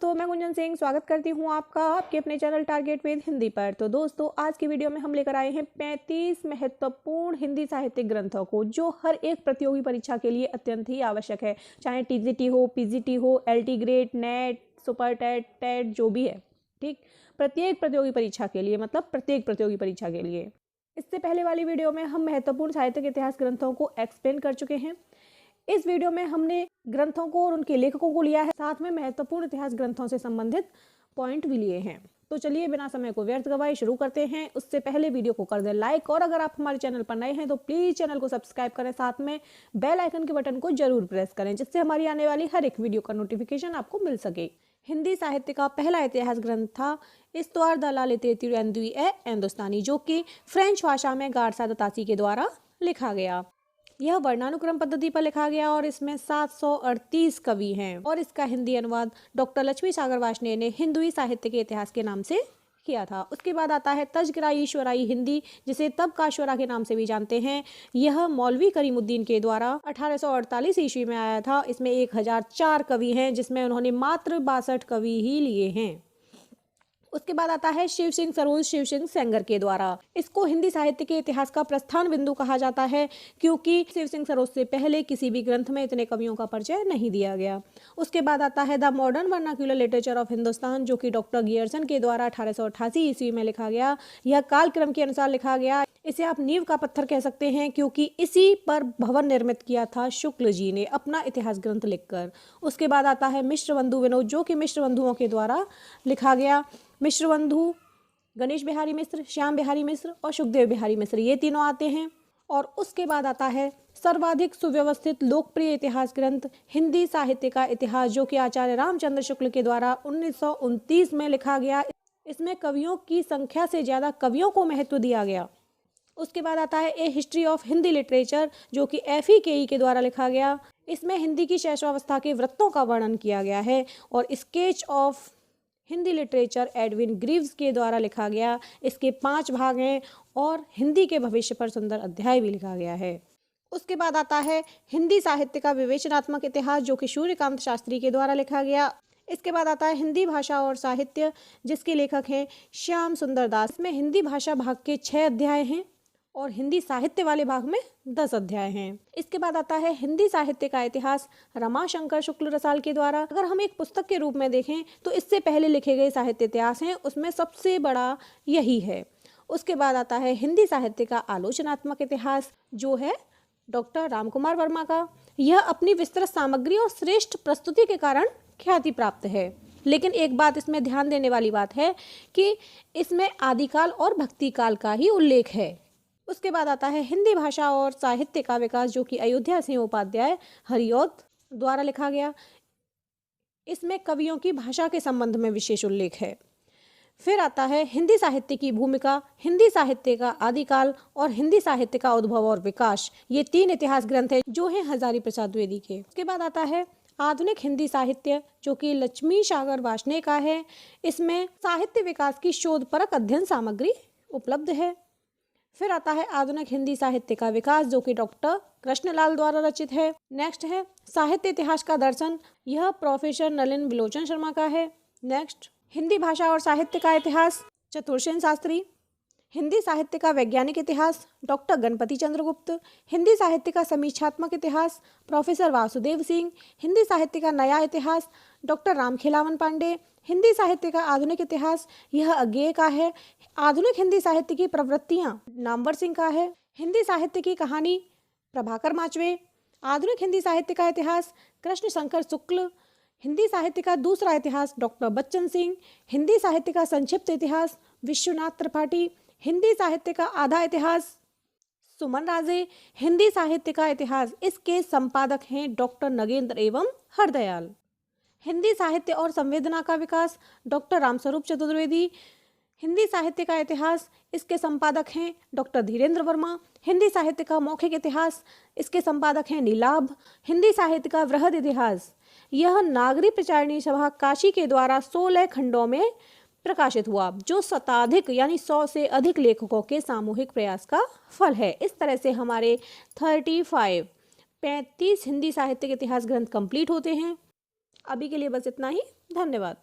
दोस्तों, मैं गुंजन सिंह स्वागत करती हूँ आपका आपके अपने चैनल टारगेट विद हिंदी पर। तो दोस्तों, आज की वीडियो में हम लेकर आए हैं 35 महत्वपूर्ण हिंदी साहित्यिक ग्रंथों को जो हर एक प्रतियोगी परीक्षा के लिए अत्यंत ही आवश्यक है, चाहे टीजीटी हो, पीजीटी हो, LT grade, NET, super TET, TET जो भी है। ठीक, प्रत्येक प्रतियोगी परीक्षा के लिए, मतलब प्रत्येक प्रतियोगी परीक्षा के लिए। इससे पहले वाली वीडियो में हम महत्वपूर्ण साहित्यिक इतिहास ग्रंथों को एक्सप्लेन कर चुके हैं। इस वीडियो में हमने ग्रंथों को और उनके लेखकों को लिया है, साथ में महत्वपूर्ण इतिहास ग्रंथों से संबंधित पॉइंट भी लिए हैं। तो चलिए बिना समय को व्यर्थ गवाए शुरू करते हैं। उससे पहले वीडियो को कर दें लाइक, और अगर आप हमारे चैनल पर नए हैं तो प्लीज़ चैनल को सब्सक्राइब करें, साथ में बेल आइकन के बटन को जरूर प्रेस करें जिससे हमारी आने वाली हर एक वीडियो का नोटिफिकेशन आपको मिल सके। हिंदी साहित्य का पहला इतिहास ग्रंथ था इस्तवार दलाल तेतिरंदवी ए हिंदुस्तानी, जो कि फ्रेंच भाषा में गारसा दतासी के द्वारा लिखा गया। यह वर्णानुक्रम पद्धति पर लिखा गया और इसमें 738 कवि हैं और इसका हिंदी अनुवाद डॉक्टर लक्ष्मी सागर वार्ष्णेय ने हिंदुई साहित्य के इतिहास के नाम से किया था। उसके बाद आता है तज़किरा-ई-शुअरा हिंदी, जिसे तबका-शुअरा के नाम से भी जानते हैं। यह मौलवी करीमुद्दीन के द्वारा 1848 ईस्वी में आया था। इसमें 1004 कवि हैं जिसमें उन्होंने मात्र 62 कवि ही लिए हैं। उसके बाद आता है शिव सिंह सरोज शिव सिंह सेंगर के द्वारा। इसको हिंदी साहित्य के इतिहास का प्रस्थान बिंदु कहा जाता है क्योंकि शिव सिंह सरोज से पहले किसी भी ग्रंथ में इतने कवियों का परिचय नहीं दिया गया। उसके बाद आता है the modern vernacular literature of Hindustan, जो कि डॉक्टर गियर्सन के द्वारा 1888 ईस्वी में लिखा गया। यह कालक्रम के अनुसार लिखा गया। इसे आप नींव का पत्थर कह सकते हैं क्योंकि इसी पर भवन निर्मित किया था शुक्ल जी ने अपना इतिहास ग्रंथ लिखकर। उसके बाद आता है मिश्र बंधु विनोद, जो कि मिश्र बंधुओं के द्वारा लिखा गया। मिश्र बंधु गणेश बिहारी मिश्र, श्याम बिहारी मिश्र और सुखदेव बिहारी मिश्र, ये तीनों आते हैं। और उसके बाद आता है सर्वाधिक सुव्यवस्थित लोकप्रिय इतिहास ग्रंथ हिंदी साहित्य का इतिहास, जो कि आचार्य रामचंद्र शुक्ल के द्वारा 1929 में लिखा गया। इसमें कवियों की संख्या से ज़्यादा कवियों को महत्व दिया गया। उसके बाद आता है ए हिस्ट्री ऑफ हिंदी लिटरेचर, जो कि FEKE के द्वारा लिखा गया। इसमें हिंदी की शैशवावस्था के वृत्तों का वर्णन किया गया है। और sketch of Hindi literature Edwin Greaves के द्वारा लिखा गया। इसके 5 भाग हैं और हिंदी के भविष्य पर सुंदर अध्याय भी लिखा गया है। उसके बाद आता है हिंदी साहित्य का विवेचनात्मक इतिहास, जो कि सूर्यकांत शास्त्री के द्वारा लिखा गया। इसके बाद आता है हिंदी भाषा और साहित्य, जिसके लेखक हैं श्याम सुंदर दास। में हिंदी भाषा भाग के 6 अध्याय हैं और हिंदी साहित्य वाले भाग में 10 अध्याय हैं। इसके बाद आता है हिंदी साहित्य का इतिहास रमाशंकर शुक्ल रसाल के द्वारा। अगर हम एक पुस्तक के रूप में देखें तो इससे पहले लिखे गए साहित्य इतिहास हैं, उसमें सबसे बड़ा यही है। उसके बाद आता है हिंदी साहित्य का आलोचनात्मक इतिहास, जो है डॉक्टर रामकुमार वर्मा का। यह अपनी विस्तृत सामग्री और श्रेष्ठ प्रस्तुति के कारण ख्याति प्राप्त है। लेकिन एक बात इसमें ध्यान देने वाली बात है कि इसमें आदिकाल और भक्तिकाल का ही उल्लेख है। उसके बाद आता है हिंदी भाषा और साहित्य का विकास, जो कि अयोध्या सिंह उपाध्याय हरिऔध द्वारा लिखा गया। इसमें कवियों की भाषा के संबंध में विशेष उल्लेख है। फिर आता है हिंदी साहित्य की भूमिका, हिंदी साहित्य का आदिकाल और हिंदी साहित्य का उद्भव और विकास। ये 3 इतिहास ग्रंथ हैं जो हैं हजारी प्रसाद द्विवेदी के। उसके बाद आता है आधुनिक हिंदी साहित्य, जो कि लक्ष्मी सागर वार्ष्णेय का है। इसमें साहित्य विकास की शोधपरक अध्ययन सामग्री उपलब्ध है। फिर आता है आधुनिक हिंदी साहित्य का विकास, जो कि डॉक्टर कृष्णलाल द्वारा रचित है। नेक्स्ट है साहित्य इतिहास का दर्शन, यह प्रोफेसर नलिन विलोचन शर्मा का है। नेक्स्ट हिंदी भाषा और साहित्य का इतिहास, चतुरसेन शास्त्री। हिंदी साहित्य का वैज्ञानिक इतिहास, डॉक्टर गणपति चंद्रगुप्त। हिंदी साहित्य का समीक्षात्मक इतिहास, प्रोफेसर वासुदेव सिंह। हिंदी साहित्य का नया इतिहास, डॉक्टर रामखेलावन पांडे। हिंदी साहित्य का आधुनिक इतिहास, यह अज्ञेय का है। आधुनिक हिंदी साहित्य की प्रवृत्तियां, नामवर सिंह का है। हिंदी साहित्य की कहानी, प्रभाकर माचवे। आधुनिक हिंदी साहित्य का इतिहास, कृष्ण शंकर शुक्ल। हिंदी साहित्य का दूसरा इतिहास, डॉक्टर बच्चन सिंह। हिंदी साहित्य का संक्षिप्त इतिहास, विश्वनाथ त्रिपाठी। हिंदी साहित्य का आधा इतिहास, सुमन राजे। हिंदी साहित्य का इतिहास, इसके संपादक हैं डॉक्टर नगेंद्र एवं हरदयाल। हिंदी साहित्य और संवेदना का विकास, डॉक्टर रामस्वरूप चतुर्वेदी। हिंदी साहित्य का इतिहास, इसके संपादक हैं डॉक्टर धीरेन्द्र वर्मा। हिंदी साहित्य का मौखिक इतिहास, इसके संपादक हैं नीलाभ। हिंदी साहित्य का वृहद इतिहास, यह नागरी प्रचारिणी सभा काशी के द्वारा 16 खंडों में प्रकाशित हुआ, जो शताधिक यानी 100 से अधिक लेखकों के सामूहिक प्रयास का फल है। इस तरह से हमारे 35 हिंदी साहित्य के इतिहास ग्रंथ कंप्लीट होते हैं। अभी के लिए बस इतना ही। धन्यवाद।